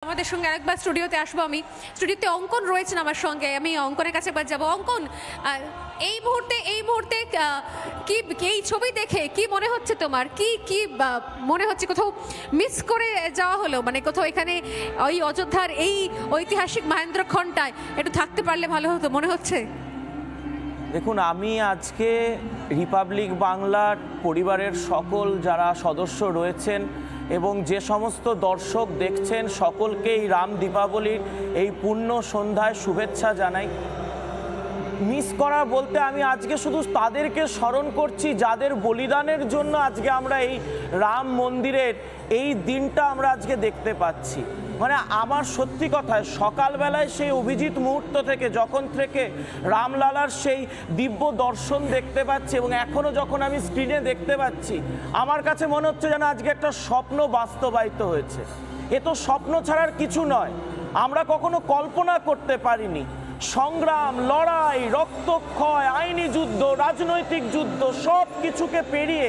আমাদের সঙ্গে আরেকবার স্টুডিওতে আসবো। আমি স্টুডিওতে অঙ্কন রয়েছেন আমার সঙ্গে, আমি অঙ্কনের কাছে একবার যাবো। অঙ্কন, এই মুহূর্তে কি এই ছবি দেখে কি মনে হচ্ছে তোমার? কি মনে হচ্ছে কোথাও মিস করে যাওয়া হলো, মানে কোথাও এখানে ওই অযোধ্যার এই ঐতিহাসিক মহেন্দ্রক্ষণটায় একটু থাকতে পারলে ভালো হতো মনে হচ্ছে? দেখুন, আমি আজকে রিপাবলিক বাংলার পরিবারের সকল যারা সদস্য রয়েছেন এবং যে সমস্ত দর্শক দেখছেন সকলকে এই রাম দীপাবলির এই পূর্ণ সন্ধ্যায় শুভেচ্ছা জানাই। মিস করা বলতে আমি আজকে শুধু তাদেরকে স্মরণ করছি যাদের বলিদানের জন্য আজকে আমরা এই রাম মন্দিরের এই দিনটা আমরা আজকে দেখতে পাচ্ছি। মানে আমার সত্যি কথায় সকালবেলায় সেই অভিজিৎ মুহূর্ত থেকে যখন থেকে রামলালার সেই দিব্য দর্শন দেখতে পাচ্ছি এবং এখনও যখন আমি স্ক্রিনে দেখতে পাচ্ছি, আমার কাছে মনে হচ্ছে যেন আজকে একটা স্বপ্ন বাস্তবায়িত হয়েছে। এ তো স্বপ্ন ছাড়ার কিছু নয়, আমরা কখনো কল্পনা করতে পারিনি। সংগ্রাম, লড়াই, রক্তক্ষয়, আইনি যুদ্ধ, রাজনৈতিক যুদ্ধ সব কিছুকে পেরিয়ে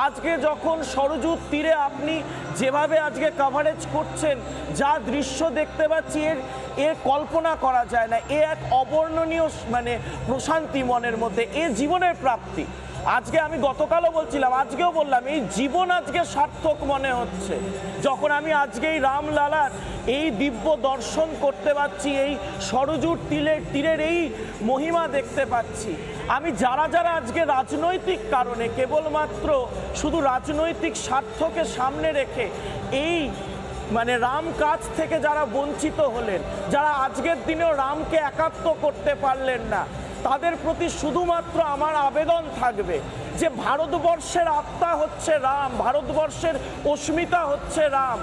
আজকে যখন সরযূর তীরে আপনি যেভাবে আজকে কভারেজ করছেন, যা দৃশ্য দেখতে পাচ্ছি এর কল্পনা করা যায় না। এ এক অবর্ণনীয় মানে প্রশান্তি মনের মধ্যে, এ জীবনের প্রাপ্তি। আজকে আমি গতকালও বলছিলাম, আজকেও বললাম, এই জীবন আজকে সার্থক মনে হচ্ছে যখন আমি আজকে এই রামলালার এই দিব্য দর্শন করতে পারছি, এই সরযূর তীরের এই মহিমা দেখতে পাচ্ছি। আমি যারা আজকে রাজনৈতিক কারণে কেবলমাত্র শুধু রাজনৈতিক স্বার্থকে সামনে রেখে এই মানে রাম কাজ থেকে যারা বঞ্চিত হলেন, যারা আজকের দিনেও রামকে একাত্ম করতে পারলেন না, তাদের প্রতি শুধুমাত্র আমার আবেদন থাকবে যে ভারতবর্ষের আত্মা হচ্ছে রাম, ভারতবর্ষের অস্মিতা হচ্ছে রাম।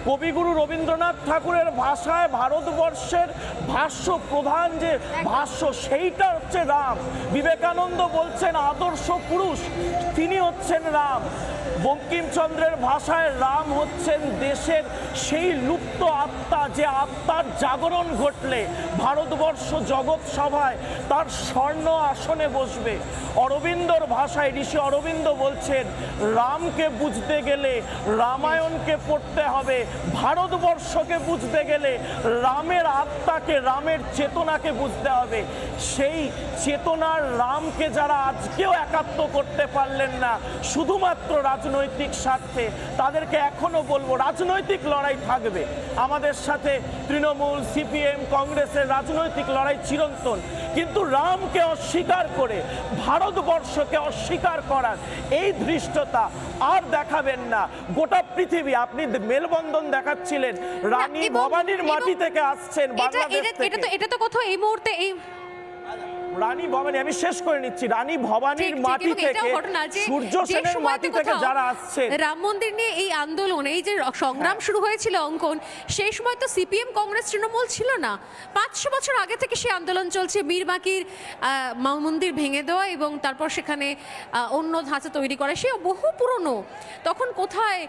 কবিগুরু রবীন্দ্রনাথ ঠাকুরের ভাষায় ভারতবর্ষের ভাষ্য, প্রধান যে ভাষ্য সেইটা হচ্ছে রাম। বিবেকানন্দ বলছেন আদর্শ পুরুষ তিনি হচ্ছেন রাম। বঙ্কিমচন্দ্রের ভাষায় রাম হচ্ছেন দেশের সেই লুপ্ত আত্মা, যে আত্মার জাগরণ ঘটলে ভারতবর্ষ জগৎ সভায় তার স্বর্ণ আসনে বসবে। অরবিন্দর ভাষায় ঋষি অরবিন্দ বলছেন রামকে বুঝতে গেলে রামায়ণকে পড়তে হবে, ভারতবর্ষকে বুঝতে গেলে রামের আত্মাকে, রামের চেতনাকে বুঝতে হবে। সেই চেতনার রামকে যারা আজকেও একাত্ম করতে পারলেন না শুধুমাত্র রাজনৈতিক স্বার্থে, তাদেরকে এখনো বলবো রাজনৈতিক লড়াই থাকবে আমাদের সাথে। তৃণমূল, সিপিএম, কংগ্রেসের রাজনৈতিক লড়াই চিরন্তন, কিন্তু রামকে অস্বীকার করে ভারতবর্ষকে অস্বীকার করার এই ধৃষ্টতা আর দেখাবেন না। গোটা পৃথিবী, আপনি মেলবন্ধন দেখাচ্ছিলেন, রানী ভবানীর মাটি থেকে আসছেন বাংলাদেশ থেকে। এটা তো কোথাও এই মুহূর্তে এই রানী ভবানী, আমি শেষ করে নিচ্ছি, রানী ভবানীর মাটি থেকে, সূর্য সেনের মাটি থেকে যারা আসছেন রাম মন্দির নিয়ে এই আন্দোলন, এই যে সংগ্রাম শুরু হয়েছিল অঙ্কন, সেই সময় তো সিপিএম, কংগ্রেস, তৃণমূল ছিল না। 500 বছর আগে থেকে সেই আন্দোলন চলছে, মীরবাকির মন্দির ভেঙে দেওয়া এবং তারপর সেখানে অন্য ধাঁচা তৈরি করা, সে বহু পুরনো। তখন কোথায়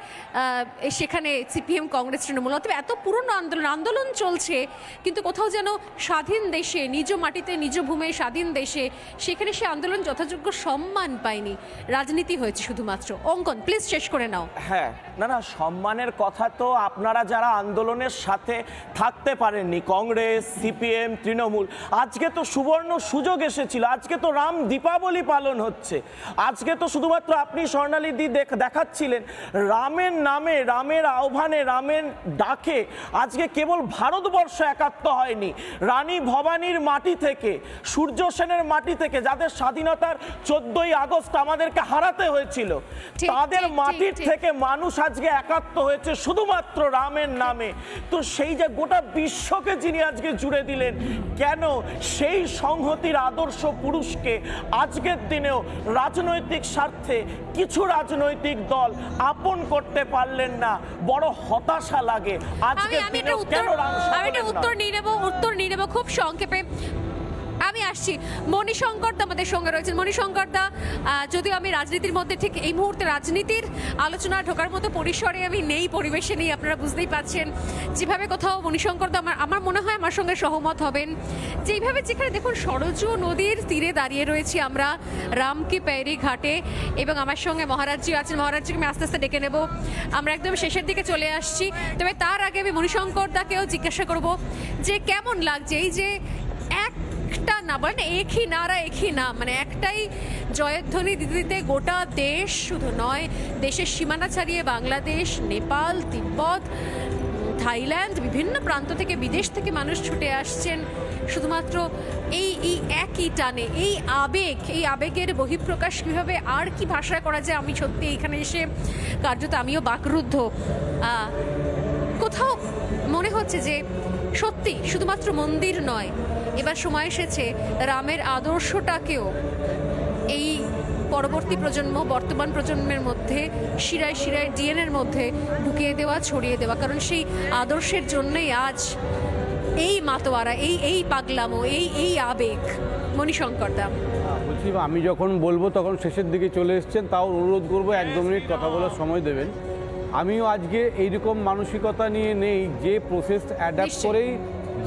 সেখানে সিপিএম, কংগ্রেস, তৃণমূল? অতএব এত পুরনো আন্দোলন চলছে, কিন্তু কোথাও যেন স্বাধীন দেশে, নিজ মাটিতে, নিজ ভূমে, স্বাধীন দেশে, সেখানে সে আন্দোলন যথাযোগ্য সম্মান পায়নি, রাজনীতি হয়েছে শুধুমাত্র। অঙ্কন, প্লিজ শেষ করে নাও। হ্যাঁ, না, সম্মানের কথা তো আপনারা যারা আন্দোলনের সাথে থাকতে পারেননি, কংগ্রেস, সিপিএম, তৃণমূল, আজকে তো সুবর্ণ সুযোগ এসেছিল। আজকে তো রাম দীপাবলি পালন হচ্ছে। আজকে তো শুধুমাত্র আপনি স্বর্ণালী দি দেখাচ্ছিলেন রামের নামে, রামের আহ্বানে, রামের ডাকে আজকে কেবল ভারতবর্ষ একাত্ম হয়নি। রানী ভবানীর মাটি থেকে, সূর্য সেনের মাটি থেকে, যাদের স্বাধীনতার 14ই আগস্ট আমাদেরকে হারাতে হয়েছিল, তাদের মাটির থেকে মানুষ আজকে একাত্ম হয়েছে শুধুমাত্র রামের নামে। তো সেই যে গোটা বিশ্বকে যিনি আজকে জুড়ে দিলেন, কেন সেই সংহতির আদর্শ পুরুষকে আজকের দিনেও রাজনৈতিক স্বার্থে কিছু রাজনৈতিক দল আপন করতে পারলেন না? বড় হতাশা লাগে আজকের দিনেও কেন রাম। আমি উত্তর নিয়ে নেব খুব সংক্ষেপে। আমি আসছি। মণিশঙ্কর দা আমাদের সঙ্গে রয়েছেন। মণিশঙ্কর দা, যদিও আমি রাজনীতির মধ্যে ঠিক এই মুহূর্তে রাজনীতির আলোচনা ঢোকার মতো পরিসরে আমি নেই, পরিবেশে নেই, আপনারা বুঝতেই পাচ্ছেন। যেভাবে কোথাও মণিশঙ্কর দা আমার মনে হয় আমার সঙ্গে সহমত হবেন, যেভাবে যেখানে দেখুন সরজু নদীর তীরে দাঁড়িয়ে রয়েছি আমরা রাম কি প্যারি ঘাটে, এবং আমার সঙ্গে মহারাজজি আছেন। মহারাজজিকে আমি আস্তে আস্তে ডেকে নেব, আমরা একদম শেষের দিকে চলে আসছি। তবে তার আগে আমি মণিশঙ্কর দাকেও জিজ্ঞাসা করব যে কেমন লাগছে এই যে একটা না বলেন একই নারা একই নাম, মানে একটাই জয়ধ্বনি দিতে দিতে গোটা দেশ, শুধু নয় দেশের সীমানা ছাড়িয়ে বাংলাদেশ, নেপাল, তিব্বত, থাইল্যান্ড, বিভিন্ন প্রান্ত থেকে বিদেশ থেকে মানুষ ছুটে আসছেন শুধুমাত্র এই একই টানে। এই আবেগের বহিঃপ্রকাশ কীভাবে আর কি ভাষায় করা যায়, আমি সত্যি এখানে এসে কার্যত আমিও বাকরুদ্ধ। কোথাও মনে হচ্ছে যে সত্যি শুধুমাত্র মন্দির নয়, এবার সময় এসেছে রামের আদর্শটাকেও এই পরবর্তী প্রজন্ম, বর্তমান প্রজন্মের মধ্যে শিরায় শিরায় ডিএনএর মধ্যে ঢুকিয়ে দেওয়া, ছড়িয়ে দেওয়া। কারণ সেই আদর্শের জন্যই আজ এই মাতোয়ারা, এই পাগলামো, এই আবেগ। মণিশঙ্কর দা বলছি, আমি যখন বলবো তখন শেষের দিকে চলে এসছেন, তাও অনুরোধ করবো 1-2 মিনিট কথা বলার সময় দেবেন। আমিও আজকে এইরকম মানসিকতা নিয়ে নেই যে প্রসেস অ্যাডাপ্ট করেই,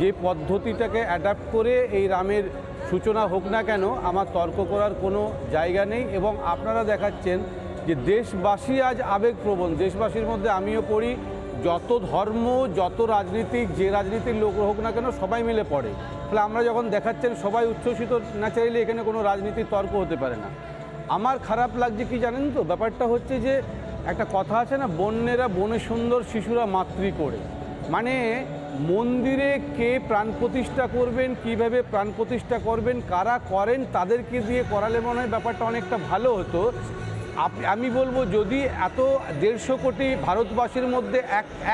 যে পদ্ধতিটাকে অ্যাডাপ্ট করে এই রামের সূচনা হোক না কেন, আমার তর্ক করার কোনো জায়গা নেই। এবং আপনারা দেখাচ্ছেন যে দেশবাসী আজ আবেগপ্রবণ, দেশবাসীর মধ্যে আমিও পড়ি, যত ধর্ম, যত রাজনীতিক, যে রাজনীতির লোক হোক না কেন সবাই মিলে পড়ে। তাহলে আমরা যখন দেখাচ্ছেন সবাই উচ্ছ্বসিত, ন্যাচারালি এখানে কোনো রাজনীতির তর্ক হতে পারে না। আমার খারাপ লাগছে কি জানেন তো, ব্যাপারটা হচ্ছে যে একটা কথা আছে না, বন্যেরা বনে সুন্দর, শিশুরা মাতৃ করে। মানে মন্দিরে কে প্রাণ প্রতিষ্ঠা করবেন, কিভাবে প্রাণ প্রতিষ্ঠা করবেন, কারা করেন, তাদেরকে দিয়ে করালে মনে হয় ব্যাপারটা অনেকটা ভালো হতো। আমি বলবো যদি এত 150 কোটি ভারতবাসীর মধ্যে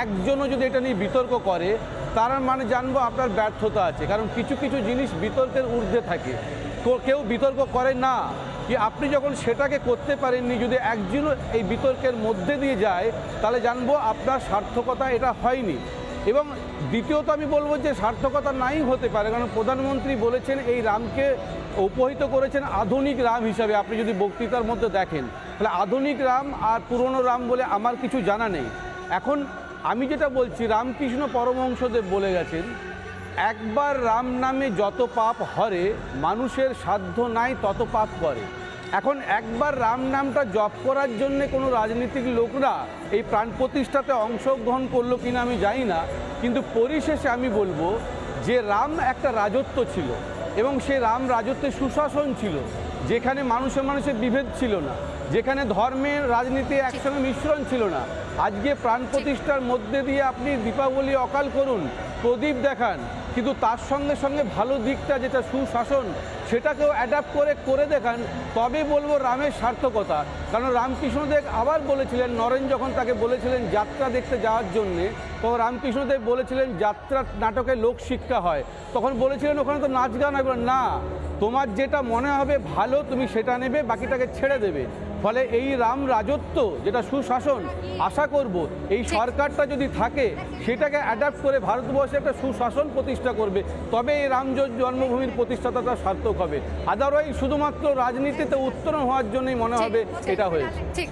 একজনও যদি এটা নিয়ে বিতর্ক করে, তার মানে জানবো আপনার ব্যর্থতা আছে। কারণ কিছু কিছু জিনিস বিতর্কের ঊর্ধ্বে থাকে, তো কেউ বিতর্ক করে না। কি আপনি যখন সেটাকে করতে পারেননি, যদি একজনও এই বিতর্কের মধ্যে দিয়ে যায়, তাহলে জানবো আপনার সার্থকতা এটা হয়নি। এবং দ্বিতীয়ত আমি বলবো যে সার্থকতা নাই হতে পারে, কারণ প্রধানমন্ত্রী বলেছেন এই রামকে উপহিত করেছেন আধুনিক রাম হিসাবে। আপনি যদি বক্তৃতার মধ্যে দেখেন, তাহলে আধুনিক রাম আর পুরনো রাম বলে আমার কিছু জানা নেই। এখন আমি যেটা বলছি, রামকৃষ্ণ পরমহংসদেব বলে গেছেন, একবার রাম নামে যত পাপ হরে, মানুষের সাধ্য নাই তত পাপ করে। এখন একবার রাম নামটা জপ করার জন্য কোনো রাজনীতিক লোকরা এই প্রাণ প্রতিষ্ঠাতে অংশগ্রহণ করলো কিনা আমি জানি না, কিন্তু পরিশেষে আমি বলবো যে রাম একটা রাজত্ব ছিল, এবং সে রাম রাজত্বে সুশাসন ছিল, যেখানে মানুষের বিভেদ ছিল না, যেখানে ধর্মের রাজনীতি একসঙ্গে মিশ্রণ ছিল না। আজকে প্রাণ প্রতিষ্ঠার মধ্যে দিয়ে আপনি দীপাবলি অকাল করুন, প্রদীপ দেখান, কিন্তু তার সঙ্গে সঙ্গে ভালো দিকটা যেটা সুশাসন, সেটাকেও অ্যাডাপ্ট করে দেখান, তবে বলবো রামের সার্থকতা। কারণ রামকৃষ্ণদেব আবার বলেছিলেন, নরেন যখন তাকে বলেছিলেন যাত্রা দেখতে যাওয়ার জন্যে, তো রামকৃষ্ণদেব বলেছিলেন যাত্রা নাটকে লোকশিক্ষা হয়, তখন বলেছিলেন ওখানে তো নাচ গান হবে না, তোমার যেটা মনে হবে ভালো তুমি সেটা নেবে, বাকিটাকে ছেড়ে দেবে। ফলে এই রাম রাজত্ব যেটা সুশাসন, আশা করব এই সরকারটা যদি থাকে সেটাকে অ্যাডাপ্ট করে ভারতবর্ষে একটা সুশাসন প্রতিষ্ঠা করবে, তবে এই রাম জন্মভূমির প্রতিষ্ঠাতাটা সার্থক হবে। আদারওয়াইজ শুধুমাত্র রাজনীতিতে উত্তরণ হওয়ার জন্যই মনে হবে এটা হয়েছে। ঠিক।